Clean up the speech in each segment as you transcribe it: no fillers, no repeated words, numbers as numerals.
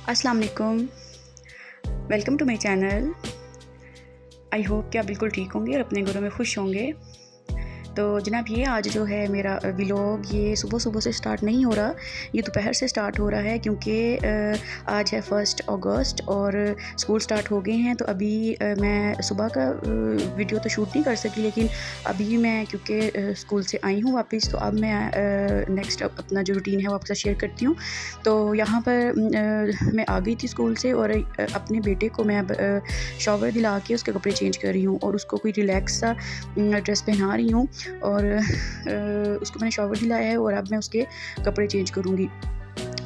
अस्सलाम वालेकुम। Welcome to my channel. I hope कि आप बिल्कुल ठीक होंगे और अपने घरों में खुश होंगे। तो जनाब ये आज जो है मेरा व्लॉग ये सुबह सुबह से स्टार्ट नहीं हो रहा, ये दोपहर से स्टार्ट हो रहा है क्योंकि आज है 1 अगस्त और स्कूल स्टार्ट हो गए हैं। तो अभी मैं सुबह का वीडियो तो शूट नहीं कर सकी, लेकिन अभी मैं क्योंकि स्कूल से आई हूँ वापस, तो अब मैं नेक्स्ट अपना जो रूटीन है वो आपके साथ शेयर करती हूँ। तो यहाँ पर मैं आ गई थी स्कूल से और अपने बेटे को मैं अब शॉवर दिला के उसके कपड़े चेंज कर रही हूँ और उसको कोई रिलैक्स सा ड्रेस पहना रही हूँ और उसको मैंने शॉवर दिलाया है और अब मैं उसके कपड़े चेंज करूँगी।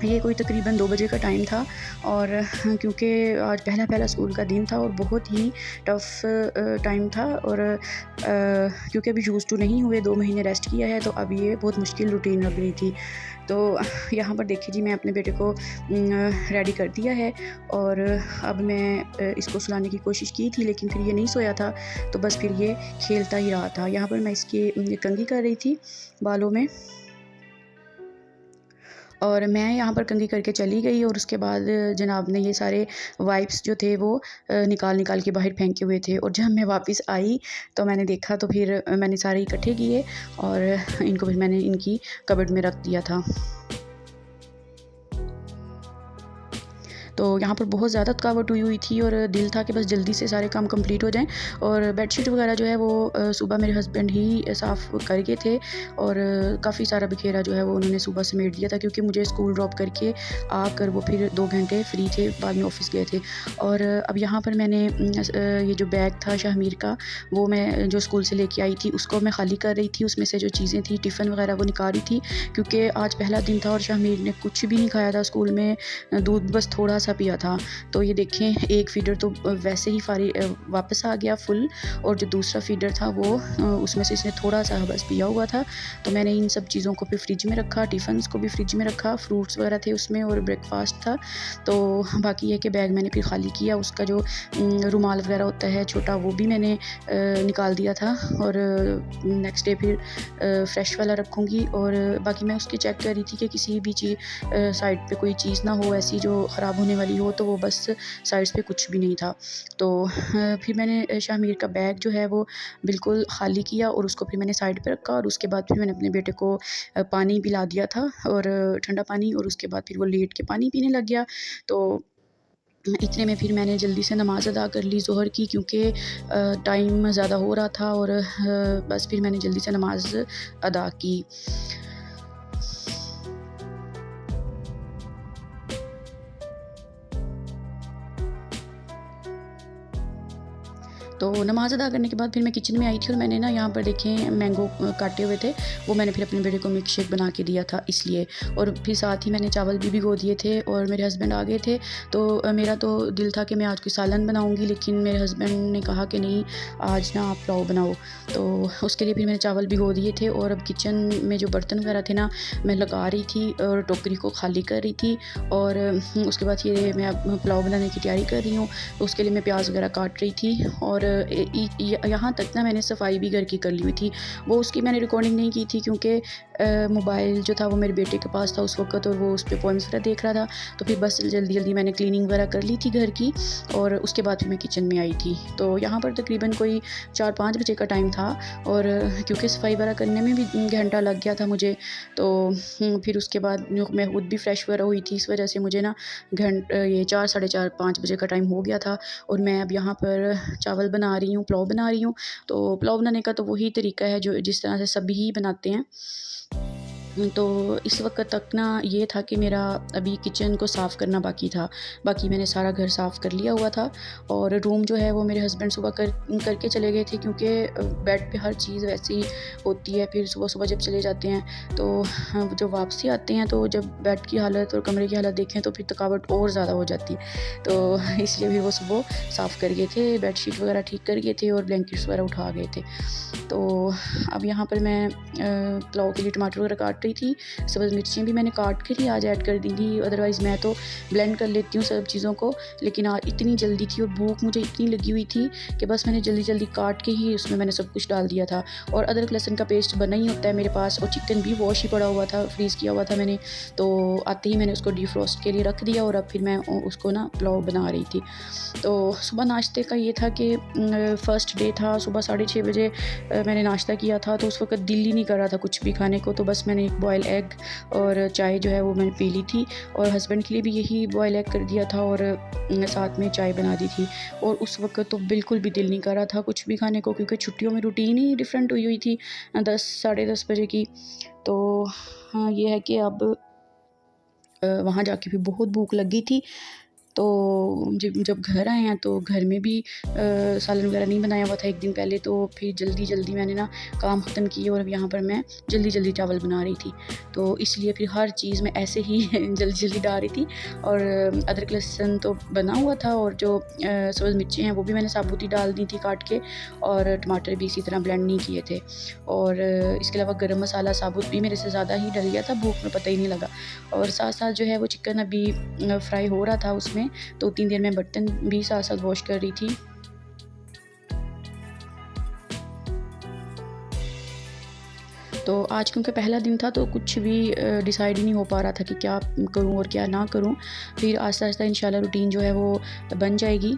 ये कोई तकरीबन 2 बजे का टाइम था और क्योंकि आज पहला स्कूल का दिन था और बहुत ही टफ़ टाइम था और क्योंकि अभी यूज़ टू नहीं हुए, 2 महीने रेस्ट किया है, तो अब ये बहुत मुश्किल रूटीन लग रही थी। तो यहाँ पर देखिए जी, मैं अपने बेटे को रेडी कर दिया है और अब मैं इसको सुलाने की कोशिश की थी, लेकिन फिर ये नहीं सोया था, तो बस फिर ये खेलता ही रहा था। यहाँ पर मैं इसकी कंघी कर रही थी बालों में और मैं यहाँ पर कंघी करके चली गई और उसके बाद जनाब ने ये सारे वाइप्स जो थे वो निकाल के बाहर फेंके हुए थे और जब मैं वापस आई तो मैंने देखा, तो फिर मैंने सारे इकट्ठे किए और इनको फिर मैंने इनकी कबर्ड में रख दिया था। तो यहाँ पर बहुत ज़्यादा थकावट हुई थी और दिल था कि बस जल्दी से सारे काम कंप्लीट हो जाएं। और बेडशीट वगैरह जो है वो सुबह मेरे हस्बैंड ही साफ़ कर गए थे और काफ़ी सारा बिखेरा जो है वो उन्होंने सुबह समेट दिया था, क्योंकि मुझे स्कूल ड्रॉप करके आकर वो फिर 2 घंटे फ्री थे, बाद में ऑफिस गए थे। और अब यहाँ पर मैंने ये जो बैग था शाहमीर का, वो मैं जो स्कूल से लेके आई थी उसको मैं खाली कर रही थी। उसमें से जो चीज़ें थी, टिफ़िन वगैरह, वो निकाल रही थी, क्योंकि आज पहला दिन था और शाहमीर ने कुछ भी नहीं खाया था स्कूल में, दूध बस थोड़ा सा पिया था। तो ये देखें, एक फीडर तो वैसे ही वापस आ गया फुल और जो दूसरा फीडर था वो उसमें से इसने थोड़ा सा बस पिया हुआ था। तो मैंने इन सब चीज़ों को फिर फ्रिज में रखा, टिफ़िन को भी फ्रिज में रखा, फ्रूट्स वगैरह थे उसमें और ब्रेकफास्ट था। तो बाकी ये कि बैग मैंने फिर खाली किया, उसका जो रुमाल वगैरह होता है छोटा, वो भी मैंने निकाल दिया था और नेक्स्ट डे फिर फ्रेश वाला रखूँगी। और बाकी मैं उसकी चेक कर रही थी कि किसी भी चीज़ साइड पे कोई चीज़ ना हो ऐसी जो ख़राब होने वाली हो, तो वो बस साइड्स पे कुछ भी नहीं था। तो फिर मैंने शाहमीर का बैग जो है वो बिल्कुल खाली किया और उसको फिर मैंने साइड पे रखा और उसके बाद फिर मैंने अपने बेटे को पानी पिला दिया था और ठंडा पानी, और उसके बाद फिर वो लेट के पानी पीने लग गया। तो इतने में फिर मैंने जल्दी से नमाज़ अदा कर ली ज़ोहर की, क्योंकि टाइम ज़्यादा हो रहा था और बस फिर मैंने जल्दी से नमाज़ अदा की। तो नमाज़ अदा करने के बाद फिर मैं किचन में आई थी और मैंने ना यहाँ पर देखें मैंगो काटे हुए थे, वो मैंने फिर अपने बेटे को मिल्क शेक बना के दिया था इसलिए। और फिर साथ ही मैंने चावल भी भिगो दिए थे और मेरे हस्बैंड आ गए थे। तो मेरा तो दिल था कि मैं आज कोई सालन बनाऊँगी, लेकिन मेरे हस्बैंड ने कहा कि नहीं, आज ना आप पुलाव बनाओ। तो उसके लिए फिर मैंने चावल भिगो दिए थे और अब किचन में जो बर्तन वगैरह थे ना, मैं लगा रही थी और टोकरी को खाली कर रही थी और उसके बाद ये मैं अब पुलाव बनाने की तैयारी कर रही हूँ। तो उसके लिए मैं प्याज वगैरह काट रही थी और यहाँ तक ना मैंने सफाई भी घर की कर ली हुई थी। वो उसकी मैंने रिकॉर्डिंग नहीं की थी, क्योंकि मोबाइल जो था वो मेरे बेटे के पास था उस वक्त और वो उस पर पोएम्स वगैरह देख रहा था। तो फिर बस जल्दी मैंने क्लीनिंग वगैरह कर ली थी घर की और उसके बाद फिर मैं किचन में आई थी। तो यहाँ पर तकरीबन कोई 4-5 बजे का टाइम था और क्योंकि सफाई वगैरह करने में भी घंटा लग गया था मुझे। तो फिर उसके बाद मैं खुद भी फ्रेश वगैरह हुई थी, इस वजह से मुझे ना ये 4, साढ़े 4, 5 बजे का टाइम हो गया था। और मैं अब यहाँ पर चावल बना रही हूँ, पुलाव बना रही हूँ। तो पुलाव बनाने का तो वही तरीका है जो जिस तरह से सभी बनाते हैं। तो इस वक्त तक ना ये था कि मेरा अभी किचन को साफ़ करना बाकी था, बाकी मैंने सारा घर साफ़ कर लिया हुआ था। और रूम जो है वो मेरे हस्बैंड सुबह करके चले गए थे, क्योंकि बेड पे हर चीज़ वैसी होती है। फिर सुबह जब चले जाते हैं तो जो वापसी आते हैं, तो जब बेड की हालत और कमरे की हालत देखें तो फिर थकावट और ज़्यादा हो जाती है। तो इसलिए फिर वो सुबह साफ़ कर गए थे, बेडशीट वगैरह ठीक कर गए थे और ब्लैंकेट्स वगैरह उठा गए थे। तो अब यहाँ पर मैं पुलाव के लिए टमाटर वगैरह काट काट रही थी। सब्ज़ मिर्चें भी मैंने काट कर ही आज ऐड कर दी थी, अदरवाइज़ मैं तो ब्लेंड कर लेती हूँ सब चीज़ों को, लेकिन आज इतनी जल्दी थी और भूख मुझे इतनी लगी हुई थी कि बस मैंने जल्दी जल्दी काट के ही उसमें मैंने सब कुछ डाल दिया था। और अदरक लहसुन का पेस्ट बना ही होता है मेरे पास, और चिकन भी वॉश ही पड़ा हुआ था, फ्रीज़ किया हुआ था मैंने, तो आते ही मैंने उसको डीफ्रोस्ट के लिए रख दिया और अब फिर मैं उसको ना पुलाव बना रही थी। तो सुबह नाश्ते का ये था कि फ़र्स्ट डे था, सुबह 6:30 बजे मैंने नाश्ता किया था, तो उस वक़्त दिल ही नहीं कर रहा था कुछ भी खाने को, तो बस मैंने एक बॉयल एग और चाय जो है वो मैंने पी ली थी, और हस्बैंड के लिए भी यही बॉयल एग कर दिया था और साथ में चाय बना दी थी। और उस वक़्त तो बिल्कुल भी दिल नहीं कर रहा था कुछ भी खाने को, क्योंकि छुट्टियों में रूटीन ही डिफरेंट हुई थी 10 साढ़े 10 बजे की। तो हाँ, ये है कि अब वहाँ जाके भी बहुत भूख लगी थी। तो जब जब घर आए हैं तो घर में भी सालन वगैरह नहीं बनाया हुआ था एक दिन पहले, तो फिर जल्दी जल्दी मैंने ना काम ख़त्म किए और अब यहाँ पर मैं जल्दी जल्दी चावल बना रही थी, तो इसलिए फिर हर चीज़ में ऐसे ही जल्दी जल्दी डाल रही थी। और अदरक लहसुन तो बना हुआ था, और जो सब्ज़ मिर्चें हैं वो भी मैंने साबुत ही डाल दी थी काट के, और टमाटर भी इसी तरह ब्लेंड नहीं किए थे। और इसके अलावा गरम मसाला साबुत भी मेरे से ज़्यादा ही डल गया था, भूख में पता ही नहीं लगा। और साथ साथ जो है वो चिकन अभी फ्राई हो रहा था उसमें, तो 3 देर में बर्तन भी साथ साथ वॉश कर रही थी। तो आज क्योंकि पहला दिन था तो कुछ भी डिसाइड ही नहीं हो पा रहा था कि क्या करूं और क्या ना करूं। फिर आहिस्ता आहिस्ता इंशाल्लाह रूटीन जो है वो बन जाएगी।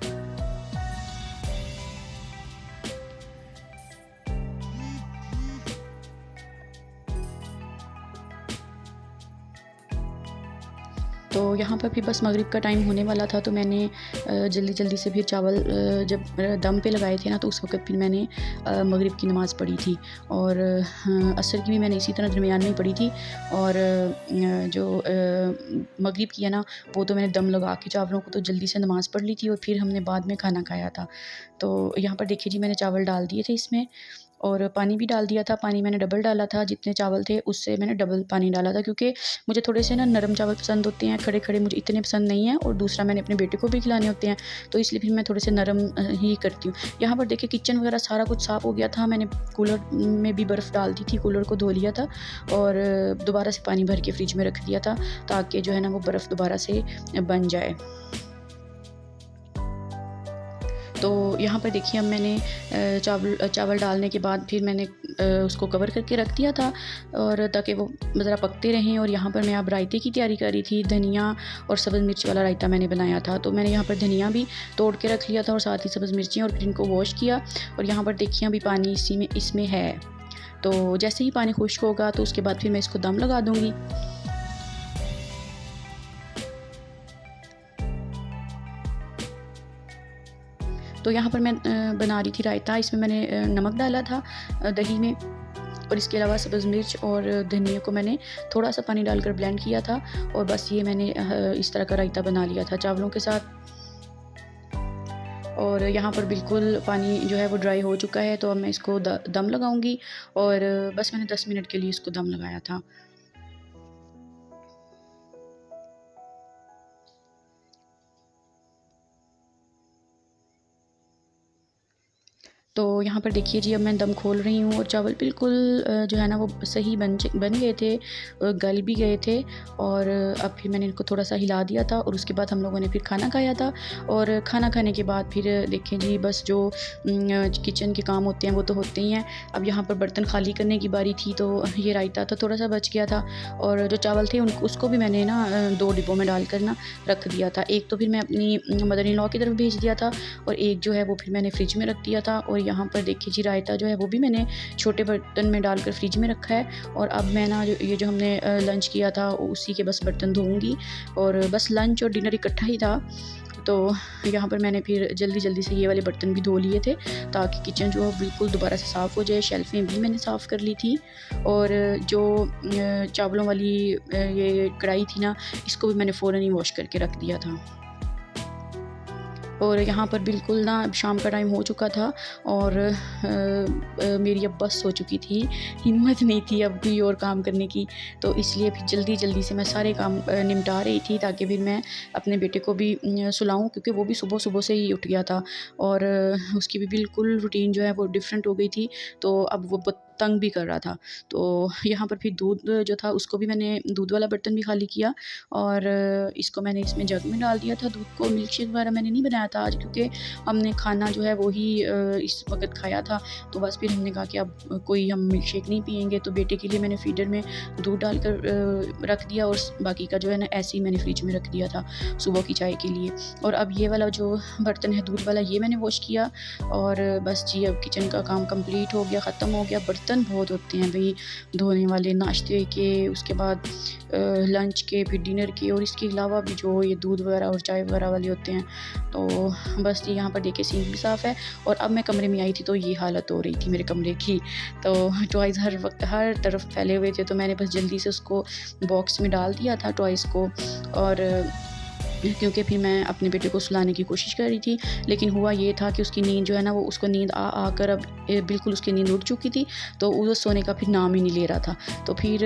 तो यहाँ पर फिर बस मगरिब का टाइम होने वाला था, तो मैंने जल्दी जल्दी से फिर चावल जब दम पे लगाए थे ना, तो उस वक़्त फिर मैंने मगरिब की नमाज़ पढ़ी थी, और असर की भी मैंने इसी तरह दरमियान में पढ़ी थी। और जो मगरिब की है ना, वो तो मैंने दम लगा के चावलों को तो जल्दी से नमाज़ पढ़ ली थी, और फिर हमने बाद में खाना खाया था। तो यहाँ पर देखिए जी, मैंने चावल डाल दिए थे इसमें, और पानी भी डाल दिया था। पानी मैंने डबल डाला था, जितने चावल थे उससे मैंने डबल पानी डाला था, क्योंकि मुझे थोड़े से ना नरम चावल पसंद होते हैं, खड़े खड़े मुझे इतने पसंद नहीं हैं, और दूसरा मैंने अपने बेटे को भी खिलाने होते हैं, तो इसलिए फिर मैं थोड़े से नरम ही करती हूँ। यहाँ पर देखिए किचन वगैरह सारा कुछ साफ़ हो गया था, मैंने कूलर में भी बर्फ़ डाल दी थी, कूलर को धो लिया था, और दोबारा से पानी भर के फ्रिज में रख दिया था, ताकि जो है ना वो बर्फ़ दोबारा से बन जाए। तो यहाँ पर देखिए अब मैंने चावल डालने के बाद फिर मैंने उसको कवर करके रख दिया था, और ताकि वो ज़रा पकते रहें। और यहाँ पर मैं अब रायते की तैयारी कर रही थी, धनिया और सब्ज़ मिर्च वाला रायता मैंने बनाया था। तो मैंने यहाँ पर धनिया भी तोड़ के रख लिया था, और साथ ही सब्ज़ मिर्चें, और फिर इनको वॉश किया। और यहाँ पर देखिए अभी पानी इसमें है, तो जैसे ही पानी खुश्क होगा तो उसके बाद फिर मैं इसको दम लगा दूँगी। तो यहाँ पर मैं बना रही थी रायता, इसमें मैंने नमक डाला था दही में, और इसके अलावा सब्ज़ मिर्च और धनिया को मैंने थोड़ा सा पानी डालकर ब्लेंड किया था, और बस ये मैंने इस तरह का रायता बना लिया था चावलों के साथ। और यहाँ पर बिल्कुल पानी जो है वो ड्राई हो चुका है, तो अब मैं इसको दम लगाऊंगी, और बस मैंने 10 मिनट के लिए इसको दम लगाया था। तो यहाँ पर देखिए जी, अब मैं दम खोल रही हूँ, और चावल बिल्कुल जो है ना वो सही बन गए थे, गल भी गए थे। और अब फिर मैंने इनको थोड़ा सा हिला दिया था, और उसके बाद हम लोगों ने फिर खाना खाया था। और खाना खाने के बाद फिर देखें जी, बस जो किचन के काम होते हैं वो तो होते ही हैं। अब यहाँ पर बर्तन खाली करने की बारी थी, तो ये रायता तो थोड़ा सा बच गया था, और जो चावल थे उसको भी मैंने ना 2 डिब्बों में डाल कर ना रख दिया था। एक तो फिर मैं अपनी मदर इन लॉ की तरफ भेज दिया था, और एक जो है वो फिर मैंने फ्रिज में रख दिया था। और यहाँ पर देखिए जी, रायता जो है वो भी मैंने छोटे बर्तन में डालकर फ्रिज में रखा है। और अब मैं ना ये जो हमने लंच किया था उसी के बस बर्तन धोऊंगी, और बस लंच और डिनर इकट्ठा ही था। तो यहाँ पर मैंने फिर जल्दी जल्दी से ये वाले बर्तन भी धो लिए थे, ताकि किचन जो है बिल्कुल दोबारा से साफ़ हो जाए। शेल्फ़ें भी मैंने साफ़ कर ली थी, और जो चावलों वाली ये कढ़ाई थी ना, इसको भी मैंने फ़ौरन ही वॉश करके रख दिया था। और यहाँ पर बिल्कुल ना शाम का टाइम हो चुका था, और मेरी अब बस हो चुकी थी, हिम्मत नहीं थी अब कोई और काम करने की। तो इसलिए फिर जल्दी जल्दी से मैं सारे काम निपटा रही थी, ताकि फिर मैं अपने बेटे को भी सुलाऊं, क्योंकि वो भी सुबह सुबह से ही उठ गया था, और उसकी भी बिल्कुल रूटीन जो है वो डिफरेंट हो गई थी। तो अब वो तंग भी कर रहा था। तो यहाँ पर फिर दूध जो था उसको भी मैंने दूध वाला बर्तन भी खाली किया और इसको मैंने इसमें जग में डाल दिया था दूध को। मिल्क शेक वगैरह मैंने नहीं बनाया था आज, क्योंकि हमने खाना जो है वही इस वक्त खाया था। तो बस फिर हमने कहा कि अब कोई हम मिल्क शेक नहीं पियेंगे, तो बेटे के लिए मैंने फीडर में दूध डालकर रख दिया और बाकी का जो है ना ऐसे ही मैंने फ्रिज में रख दिया था सुबह की चाय के लिए। और अब ये वाला जो बर्तन है दूध वाला, ये मैंने वॉश किया और बस जी अब किचन का काम कंप्लीट हो गया, ख़त्म हो गया। बर्तन बहुत होते हैं भाई धोने वाले, नाश्ते के, उसके बाद लंच के, फिर डिनर के, और इसके अलावा भी जो ये दूध वगैरह और चाय वगैरह वाले होते हैं। तो बस ये यहाँ पर देखिए सिंक भी साफ़ है। और अब मैं कमरे में आई थी तो ये हालत हो रही थी मेरे कमरे की। तो टॉयज़ हर वक्त हर तरफ फैले हुए थे, तो मैंने बस जल्दी से उसको बॉक्स में डाल दिया था टॉयज़ को। और क्योंकि फिर मैं अपने बेटे को सुलाने की कोशिश कर रही थी, लेकिन हुआ ये था कि उसकी नींद जो है ना वो उसको नींद आकर अब बिल्कुल उसकी नींद उड़ चुकी थी, तो वो सोने का फिर नाम ही नहीं ले रहा था। तो फिर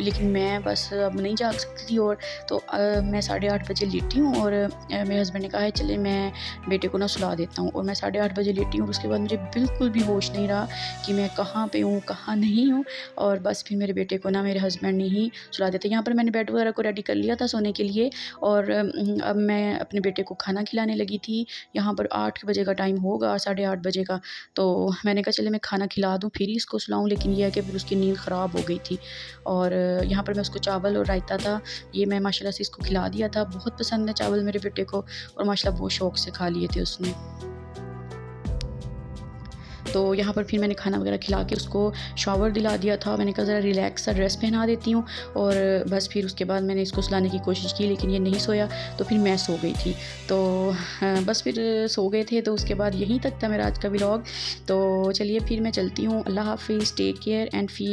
लेकिन मैं बस अब नहीं जाग सकती थी। और तो मैं 8:30 बजे लेटी हूँ और मेरे हस्बैंड ने कहा है चले मैं बेटे को ना सुला देता हूँ। और मैं 8:30 बजे लेटी हूँ और उसके बाद मुझे बिल्कुल भी होश नहीं रहा कि मैं कहाँ पे हूँ कहाँ नहीं हूँ। और बस फिर मेरे बेटे को ना मेरे हस्बैंड ने ही सुला देता। यहाँ पर मैंने बेड वगैरह को रेडी कर लिया था सोने के लिए। और अब मैं अपने बेटे को खाना खिलाने लगी थी। यहाँ पर 8 बजे का टाइम होगा, 8:30 बजे का। तो मैंने कहा चले मैं खाना खिला दूँ फिर ही इसको सुलाऊँ, लेकिन यह है कि फिर उसकी नींद ख़राब हो गई थी। और यहाँ पर मैं उसको चावल और रायता था ये मैं माशाल्लाह से इसको खिला दिया था। बहुत पसंद है चावल मेरे बेटे को और माशाल्लाह बहुत शौक़ से खा लिए थे उसने। तो यहाँ पर फिर मैंने खाना वगैरह खिला के उसको शावर दिला दिया था। मैंने कहा ज़रा रिलैक्स सा ड्रेस पहना देती हूँ। और बस फिर उसके बाद मैंने इसको सुलाने की कोशिश की, लेकिन ये नहीं सोया, तो फिर मैं सो गई थी। तो बस फिर सो गए थे। तो उसके बाद यहीं तक था मेरा आज का व्लॉग। तो चलिए फिर मैं चलती हूँ। अल्लाह हाफ़िज़, टेक केयर एंड फी